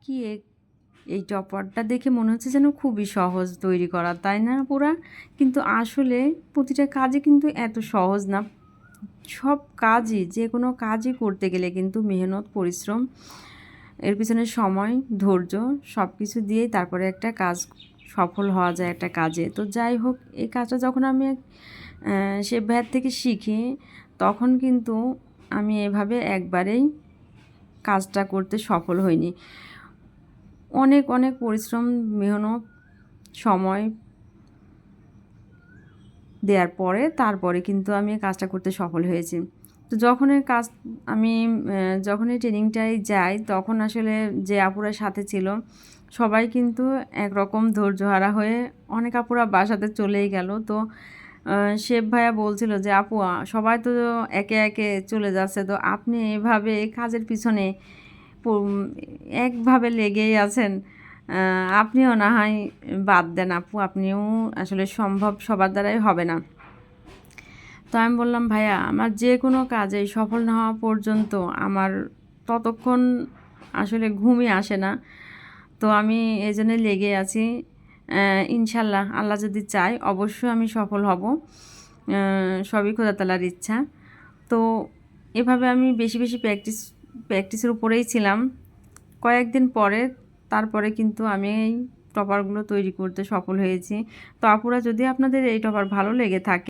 কি এই টপারটা দেখে মনে হচ্ছে যেন খুবই সহজ তৈরি করা, তাই না পুরা? কিন্তু আসলে প্রতিটা কাজই কিন্তু এত সহজ না। সব কাজই, যে কোনো কাজই করতে গেলে কিন্তু মেহনত, পরিশ্রম, এর পিছনে সময়, ধৈর্য সব কিছু দিয়েই তারপরে একটা কাজ সফল হওয়া যায় একটা কাজে। তো যাই হোক, এই কাজটা যখন আমি শেফ ভাইয়ের থেকে শিখি, তখন কিন্তু আমি এভাবে একবারেই কাজটা করতে সফল হইনি। অনেক অনেক পরিশ্রম, মেহনত, সময় দেওয়ার পরে তারপরে কিন্তু আমি এই কাজটা করতে সফল হয়েছি। তো যখন এই কাজ আমি যখন এই ট্রেনিংটায় যাই, তখন আসলে যে আপুরা সাথে ছিল সবাই কিন্তু একরকম ধৈর্যহারা হয়ে অনেক আপুরা বাসাতে চলেই গেল। তো শেফ ভাইয়া বলছিল যে, আপু সবাই তো একে একে চলে যাচ্ছে, তো আপনি এভাবে কাজের পিছনে একভাবে লেগেই আছেন, আপনিও না হয় বাদ দেন আপু, আপনিও আসলে সম্ভব সবার দ্বারাই হবে না। তো আমি বললাম, ভাইয়া আমার যে কোনো কাজে সফল না হওয়া পর্যন্ত আমার ততক্ষণ আসলে ঘুমই আসে না। তো আমি এই জন্যে লেগে আছি। ইনশাল্লাহ আল্লাহ যদি চায় অবশ্যই আমি সফল হব। সবই খোদা তাআলার ইচ্ছা। তো এভাবে আমি বেশি বেশি প্র্যাকটিসের উপরেই ছিলাম। কয়েকদিন পরে তারপরে কিন্তু আমি এই টপারগুলো তৈরি করতে সফল হয়েছি। তো আপুরা, যদি আপনাদের এই টপার ভালো লেগে থাকে